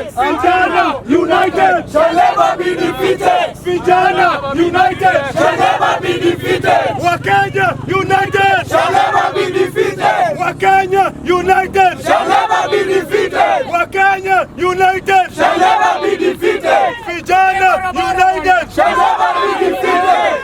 Vijana united shall never be defeated. Vijana united shall never be defeated. Wakenya united shall never be defeated. Wakenya united shall never be defeated. Wakenya united shall never be defeated. Vijana united shall never be defeated.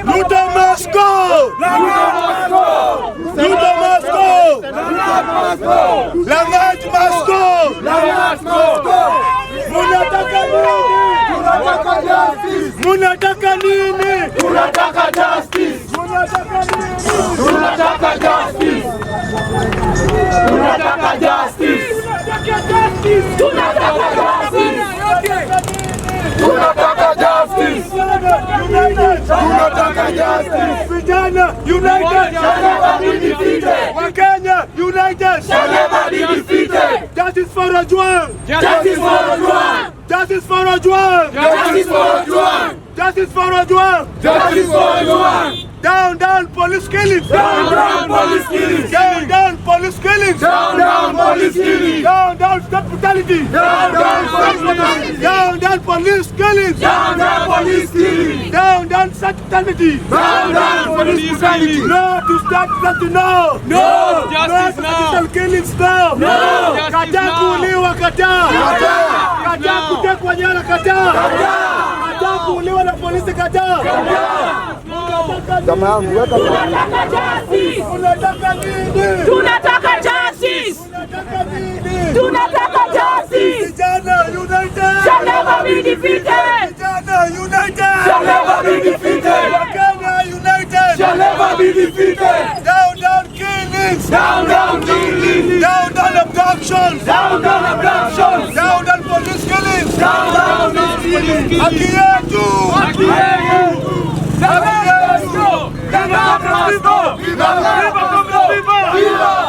Luta must go! Luta must go! Lang'at must go! Munataka nini? Munataka nini? Tunataka justice! Tunataka justice! Tunataka justice! Tunataka justice! Tunataka justice! Tunataka justice! Vijana united shall never be defeated. Wakenya united shall never be defeated. Justice for Ojwang! Justice for Ojwang! Justice for Ojwang! Justice for Ojwang! Justice for Ojwang! Justice for Ojwang! Down, down, police killings! Down, down, police killings! Down, down, police killings! Down, down, police killings! Down, down, state brutality! Down, down, police killings! Down, down, police killings! Down, down, police killings! Down, down, state brutality! Down, down, police brutality! No to state brutality now! No! Justice now! No to killings now! No! Kataa kuuliwa, kataa! Kataa kutekwa nyara, kataa! Kataa kuuliwa na polisi, kataa! Tunataka justice! Tunataka nini? Tunataka justice! Tunataka justice! Vijana united shall never be defeated! Vijana united shall never be defeated! Wakenya united shall never be defeated! Down, down killings! Down, down killings! Down, down abductions! Down, down abductions! Down, down police killings! Down, down police killings! Haki yetu! Haki yetu!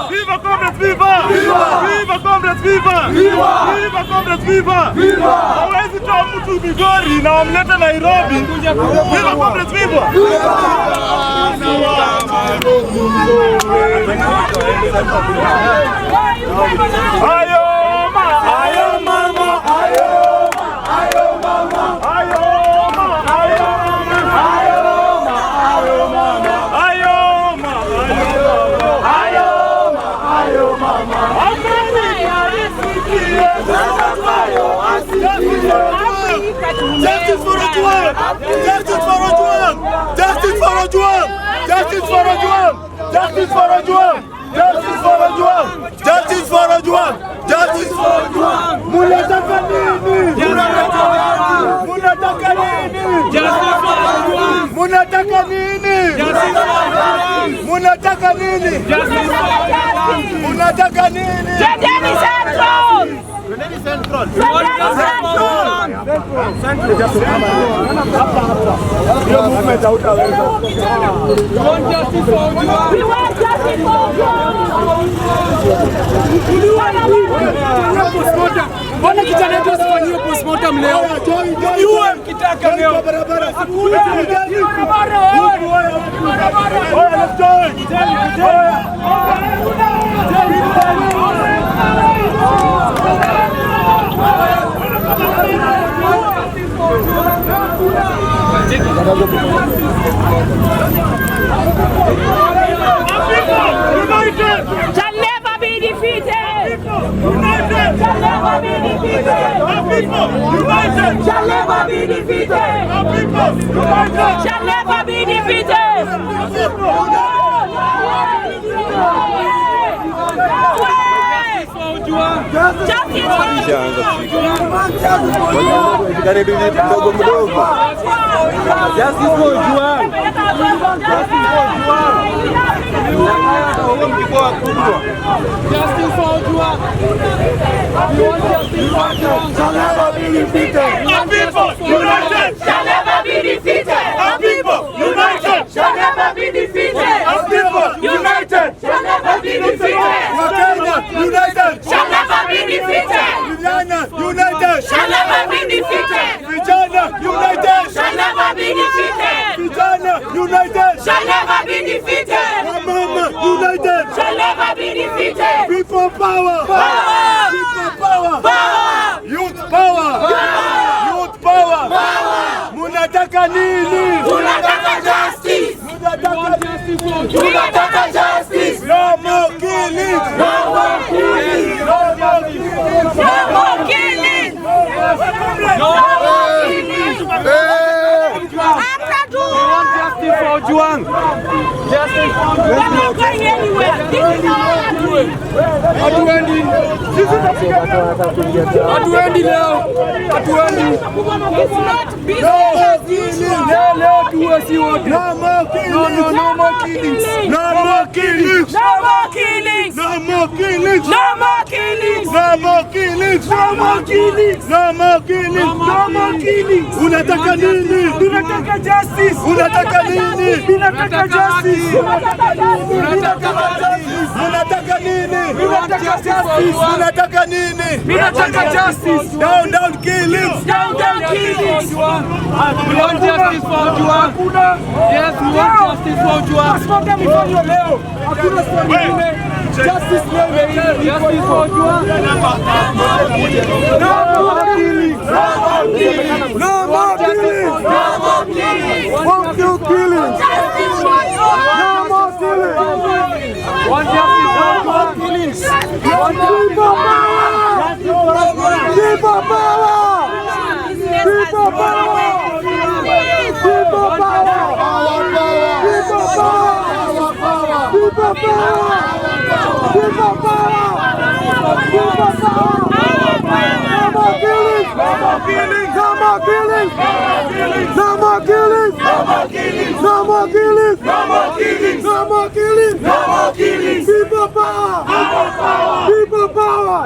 Viva Comrades, viva! Viva Comrades, viva! Viva Comrades, viva! Viva Comrades, viva! Hawezi toa mtu Migori na wamlete Nairobi. Viva Comrades, viva! Ayo mama, ayo mama, ayo mama, ayo Justice for Ojwang! Justice for Ojwang! Justice for Ojwang! Justice for Ojwang! Justice for Ojwang! Justice for Ojwang! Justice for Ojwang! Justice for Ojwang! Munataka nini? Munataka nini? Justice for Ojwang! Munataka nini? Justice for Ojwang! Munataka nini? Justice for Ojwang! Munataka nini? Twendeni Central! Twendeni Central! Twendeni Central! Hiyo movement hautaweza. We want justice for Ojwang. We want justice for Ojwang. Mbona kijana wetu asifanywe postmortem leo? Yue mkitaka leo. Hakuna barabara. Oya, let's join. United shall never be defeated. United shall never be defeated. United shall never be defeated. United shall never be defeated. Justice for Ojwang. Shall never be defeated. Our people united shall never be defeated. Our people united shall never be defeated. Our people united shall never be defeated. Wakenya united shall never be defeated. Vijana united shall never be defeated. Vijana united shall never be defeated. Vijana united shall never be defeated. Mama united shall never be defeated. People power. Power. People power. Power. Tunataka nini? Tunataka justice. Tunataka justice. No more killings. No more killings. No more killings. No more killings. No more killings. After Justice for Ojwang. Justice for Ojwang. We're not going anywhere. This is our country. Hatuendi. Sisi hatuendi leo. Hatuendi. It's not business. Leo tuwe si wote. No more killings. No more killings. No more killings. No more killings. No more killings. No more killings. No more killings. No more killings. No more killings. No more killings. Unataka nini? Tunataka justice. Unataka nini? Tunataka justice. Unataka justice. Unataka nini? Tunataka justice. Unataka nini? Tunataka justice. Down killings. Down killings. We want justice for Ojwang. Yes, we want justice for Ojwang. Hakuna swali lingine. Justice leo. Justice for Ojwang. No more killings. No more killings. No more killings. One more killings. Justice for Ojwang. No more killings. One justice for Ojwang. Killings. One people power. People power. People power. People power. People power. People power. People power. People power. No more killings. No more killings. No more killings. No more killings. No more killings. No more killings. No more killings. No more killings. No more killings. People power. People power.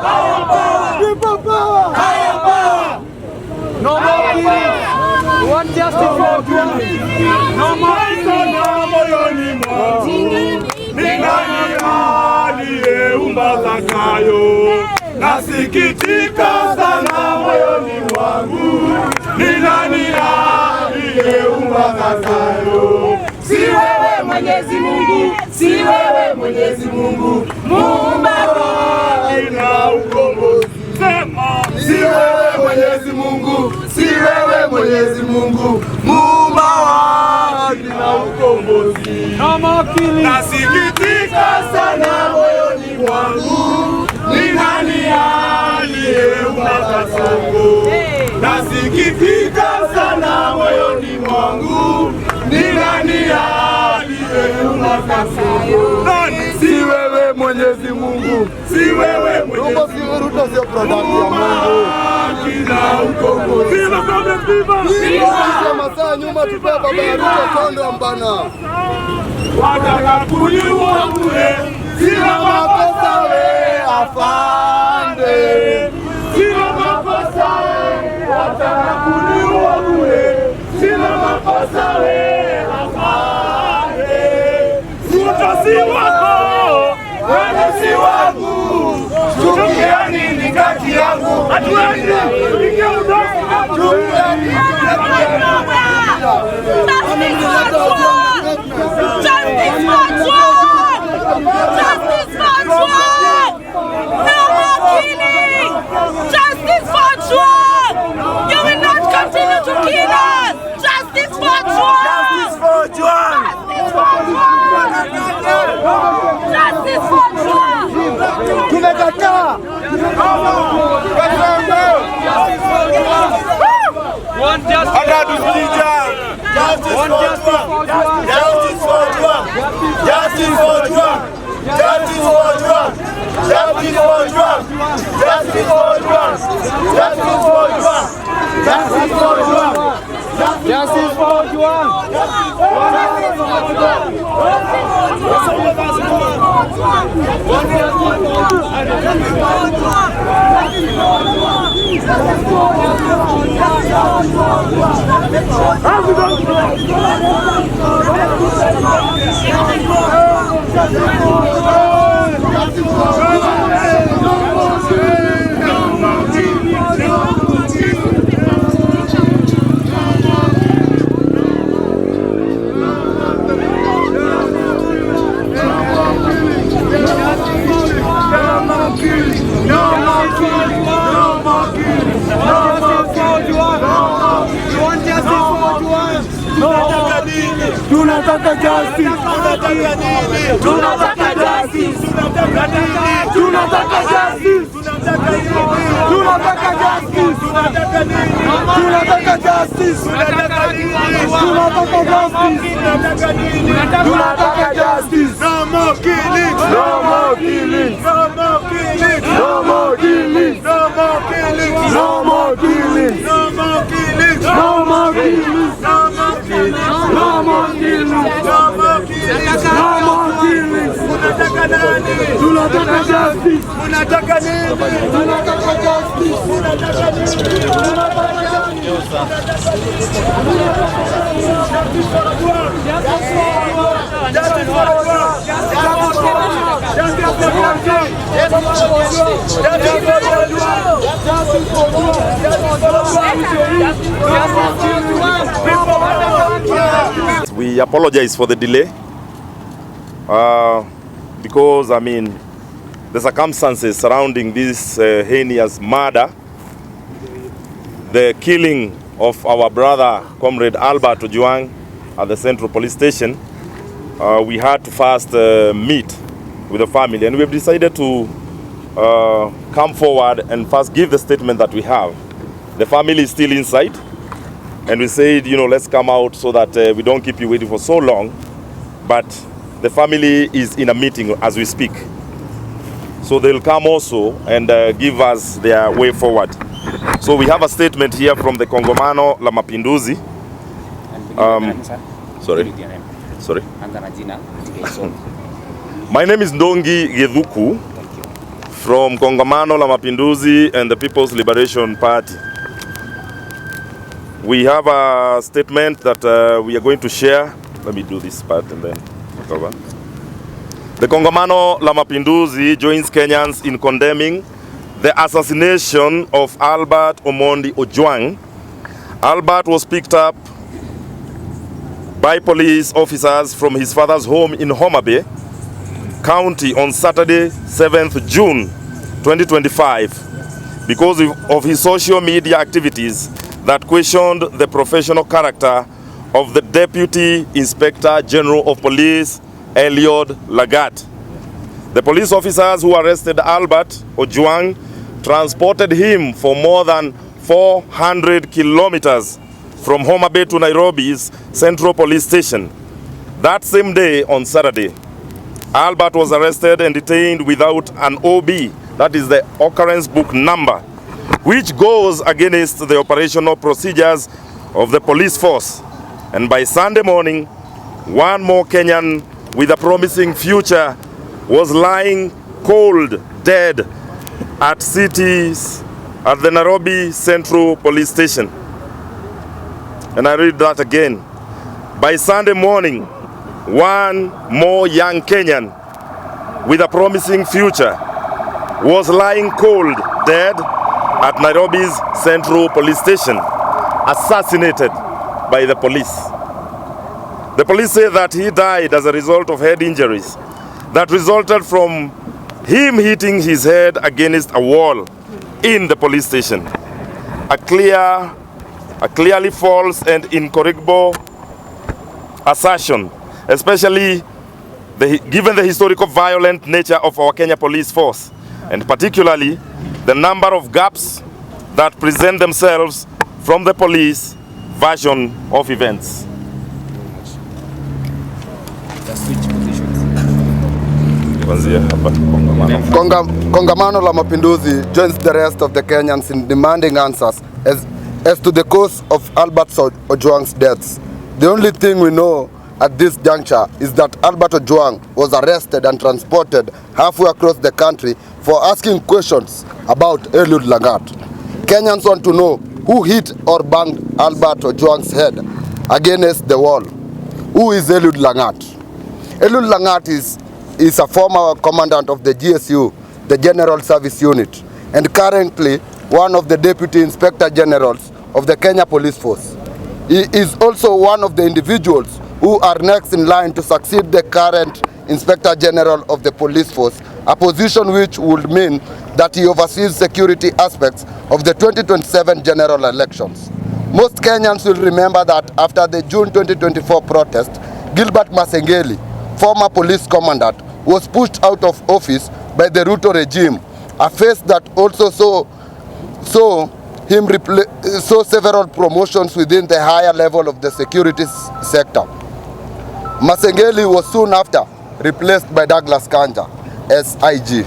People power. No more killings. One justice for Ojwang. No more moyoni mwangu. Ni nani aliyeumba Zakayo? Nasikitika sana moyoni mwangu. Ni nani aliyeumba Zakayo? Si wewe Mwenyezi Mungu, si wewe Mwenyezi Mungu, muumba haki na ukombozi. Sema, si wewe Mwenyezi Mungu, si wewe Mwenyezi Mungu, muumba haki na ukombozi. Nasikitika sana moyoni mwangu. Ni nani aliyeumba Zakayo? Nasikitika sana moyoni mwangu. Ni nani aliyeumba Zakayo? Si wewe Mwenyezi Mungu, si wewe Mwenyezi Mungu. Ruto sio product ya Mungu. Kila ukombozi. Viva kabla viva. Viva masaa nyuma tupewe baba ya Ruto kondo mbana. Wataka kuniua bure. Sina makosa we afande. Sina makosa we. Wataka kuniua bure. Sina makosa we afande. Ruto si wako, wewe si wangu. Chukia nini kati yangu? Hatuendi. Ingia udosi. Chukia nini kati yangu? Justice for Ojwang! Justice for Ojwang! No more killing! Justice for Ojwang! You will not continue to kill us! Justice for Ojwang! Justice for Ojwang! Justice for Ojwang! Tumekataa! One justice for Ojwang! Justice for Ojwang! Justice for Ojwang! Justice for Ojwang! Justice for Ojwang! Justice for Ojwang! Justice for Ojwang! Justice for Ojwang! Justice for Ojwang! Justice for Ojwang! Tunataka justice. Tunataka justice. Tunataka justice. Tunataka justice. Tunataka justice. Tunataka justice. No more killings. No more killings. No more killings. No more killings. No more killings. No more killings. No more killings. No more killings. No more killings. No more killings. No more killings. No more killings. Tunataka nani? Tunataka justice. Tunataka nini? Tunataka justice. Tunataka nini? Tunataka We apologize for the delay because, I mean, the circumstances surrounding this heinous murder, the killing of our brother, Comrade Albert Ojwang, at the Central Police Station, we had to first meet with the family, and we have decided to come forward and first give the statement that we have. The family is still inside, and we said, you know, let's come out so that we don't keep you waiting for so long. But the family is in a meeting as we speak, so they'll come also and give us their way forward. So we have a statement here from the Kongomano la Mapinduzi. Sorry. My name is Ndongi Gedhuku from Kongomano la Mapinduzi and the People's Liberation Party. We have a statement that we are going to share. Let me do this part and then cover. The Kongomano la Mapinduzi joins Kenyans in condemning the assassination of Albert Omondi Ojwang. Albert was picked up by police officers from his father's home in Homa Bay County on Saturday, 7th June 2025 because of his social media activities that questioned the professional character of the Deputy Inspector General of Police, Eliud Lagat. The police officers who arrested Albert Ojwang transported him for more than 400 kilometers from Homa Bay to Nairobi's Central Police Station. That same day, on Saturday, Albert was arrested and detained without an OB, that is the occurrence book number, which goes against the operational procedures of the police force. And by Sunday morning, one more Kenyan with a promising future was lying cold, dead at the Nairobi Central Police Station. And I read that again. By Sunday morning, one more young Kenyan with a promising future was lying cold, dead at Nairobi's Central Police Station, assassinated by the police. The police say that he died as a result of head injuries that resulted from him hitting his head against a wall in the police station. A clearly false and incorrigible assertion, especially given the historical violent nature of our Kenya police force, and particularly the number of gaps that present themselves from the police version of events. Kongamano la Mapinduzi joins the rest of the Kenyans in demanding answers as to the cause of Albert Ojwang's deaths. The only thing we know at this juncture is that Albert Ojwang was arrested and transported halfway across the country for asking questions about Eliud Lagat. Kenyans want to know who hit or banged Albert Ojwang's head against the wall. Who is Eliud Lagat? Eliud Lagat is a former commandant of the GSU, the General Service Unit, and currently one of the Deputy Inspector Generals of the Kenya Police Force. He is also one of the individuals who are next in line to succeed the current Inspector General of the Police Force, a position which would mean that he oversees security aspects of the 2027 general elections. Most Kenyans will remember that after the June 2024 protest, Gilbert Masengeli, former police commandant, was pushed out of office by the Ruto regime, a phase that also saw several promotions within the higher level of the security sector. Masengeli was soon after replaced by Douglas Kanja as IG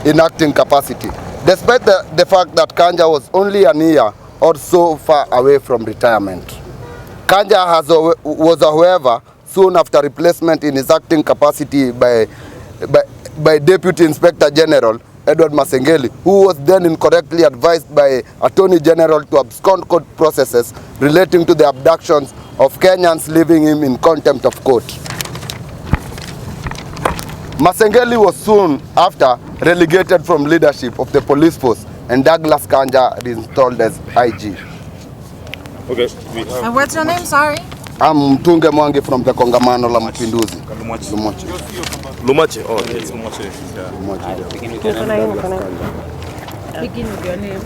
in acting capacity, despite the fact that Kanja was only a year or so far away from retirement. Kanja was, however, soon after replacement in his acting capacity by Deputy Inspector General Edward Masengeli, who was then incorrectly advised by Attorney General to abscond court processes relating to the abductions of Kenyans, leaving him in contempt of court. Masengeli was soon after relegated from leadership of the police force and Douglas Kanja reinstalled as IG. Okay. And what's your name, sorry? I'm Mtunge Mwangi from the Kongamano la Mapinduzi. Lumache. Oh, okay. Begin with your name.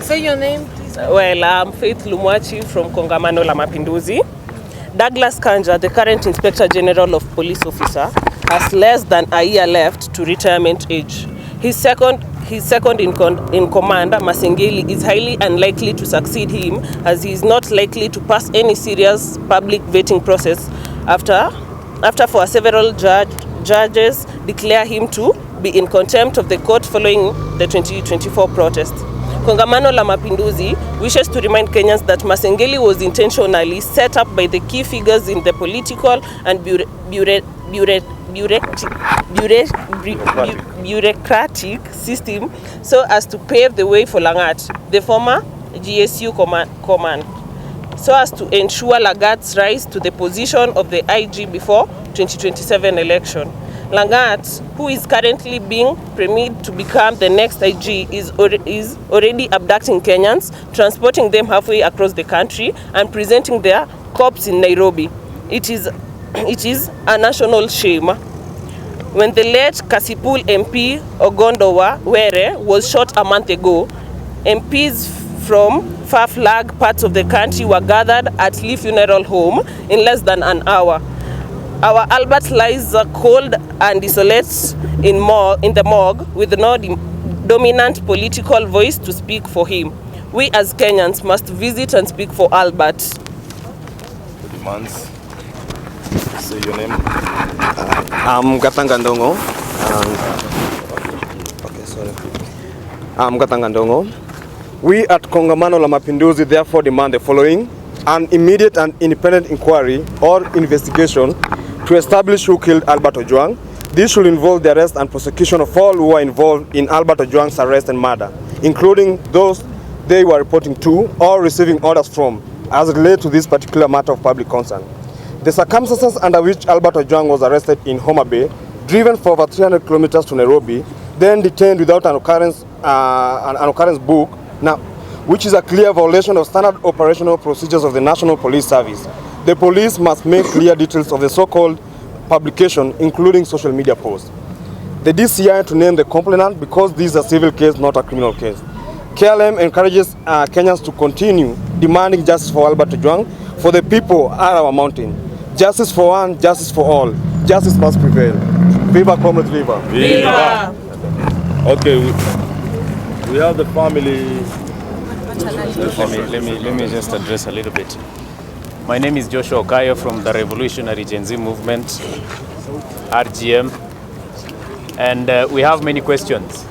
Say your name, please. Well, I'm Faith Lumwachi from Kongamano la Mapinduzi. Douglas Kanja, the current Inspector General of Police Officer, has less than a year left to retirement age. His second in command, Masengeli, is highly unlikely to succeed him, as he is not likely to pass any serious public vetting process after for several judges declare him to be in contempt of the court following the 2024 protest. Kongamano la Mapinduzi wishes to remind Kenyans that Masengeli was intentionally set up by the key figures in the political and bureaucratic system so as to pave the way for Langat, the former GSU command, so as to ensure Lagat's rise to the position of the IG before 2027 election. Langat, who is currently being premiered to become the next IG, is already abducting Kenyans, transporting them halfway across the country and presenting their corpse in Nairobi. It is a national shame. When the late Kasipul MP Ogondowa Were was shot a month ago, MPs from far-flung parts of the country were gathered at Lee Funeral Home in less than an hour. Our Albert lies cold and desolate in the morgue with no dominant political voice to speak for him. We as Kenyans must visit and speak for Albert. The demands. Say your name. I'm Ngong. I'm Ngong. We at Kongamano la Mapinduzi therefore demand the following: an immediate and independent inquiry or investigation to establish who killed Albert Ojwang. This should involve the arrest and prosecution of all who are involved in Albert Ojwang's arrest and murder, including those they were reporting to or receiving orders from, as related to this particular matter of public concern. The circumstances under which Albert Ojwang was arrested in Homa Bay, driven for over 300 kilometers to Nairobi, then detained without an occurrence book, which is a clear violation of standard operational procedures of the National Police Service. The police must make clear details of the so-called publication, including social media posts. The DCI to name the complainant because this is a civil case, not a criminal case. KLM encourages Kenyans to continue demanding justice for Albert Ojwang, for the people are our mountain. Justice for one, justice for all. Justice must prevail. Viva, comrades, viva. Viva! Okay, we have the family. Let me just address a little bit. My name is Joshua Okayo from the Revolutionary Gen Z Movement, RGM, and we have many questions.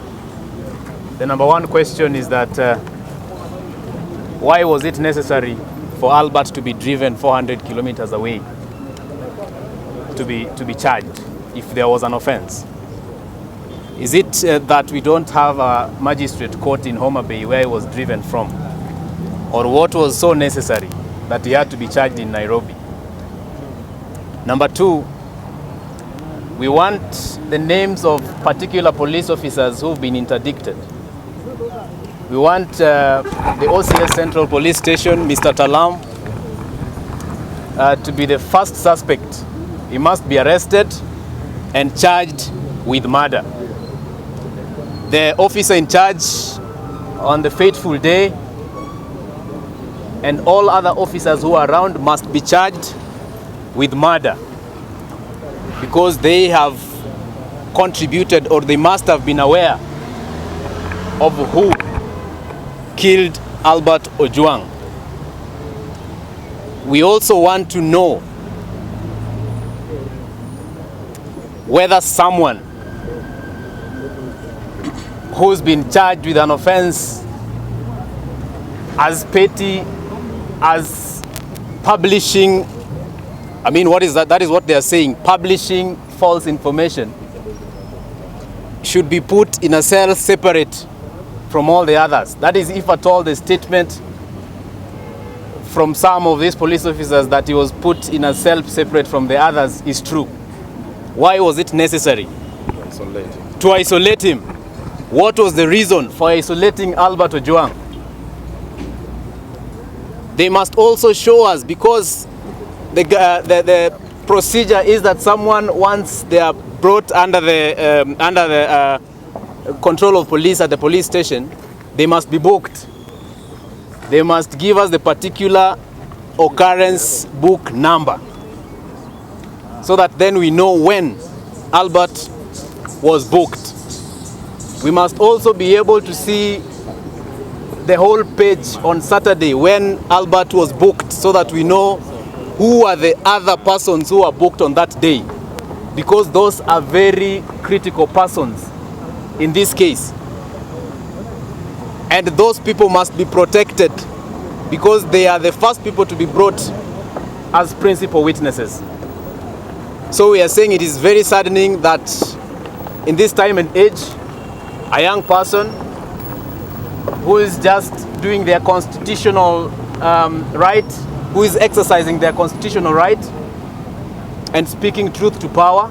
The number one question is that why was it necessary for Albert to be driven 400 kilometers away to be charged if there was an offense? Is it that we don't have a magistrate court in Homa Bay where he was driven from? Or what was so necessary that he had to be charged in Nairobi? Number two, we want the names of particular police officers who've been interdicted. We want the OCS Central Police Station, Mr. Talam, to be the first suspect. He must be arrested and charged with murder. The officer in charge on the fateful day and all other officers who are around must be charged with murder, because they have contributed, or they must have been aware of who killed Albert Ojwang. We also want to know whether someone who's been charged with an offense as petty as publishing, I mean, what is that? That is what they are saying, publishing false information, should be put in a cell separate from all the others. That is, if at all the statement from some of these police officers that he was put in a cell separate from the others is true. Why was it necessary to isolate him? What was the reason for isolating Albert Ojwang? They must also show us, because the procedure is that someone, once they are brought under the control of police at the police station, they must be booked. They must give us the particular occurrence book number, so that then we know when Albert was booked. We must also be able to see the whole page on Saturday when Albert was booked, so that we know who are the other persons who are booked on that day, because those are very critical persons in this case. And those people must be protected, because they are the first people to be brought as principal witnesses. So we are saying it is very saddening that in this time and age, a young person who is just doing their constitutional right, who is exercising their constitutional right and speaking truth to power,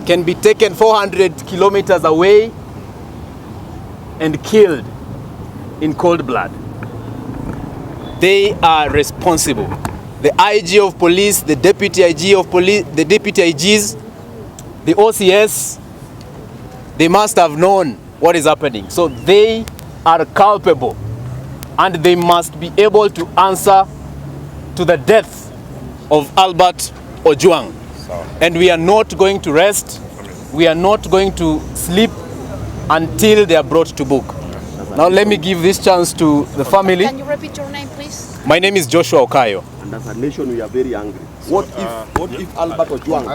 can be taken 400 kilometers away and killed in cold blood. They are responsible. The IG of police, the deputy IG of police, the deputy IGs, the OCS, they must have known what is happening. So they are culpable, and they must be able to answer to the death of Albert Ojwang. And we are not going to rest. We are not going to sleep until they are brought to book. Now let me give this chance to the family. Can you repeat your name, please? My name is Joshua Okayo. And as a nation, we are very angry. What if Albert Ojwang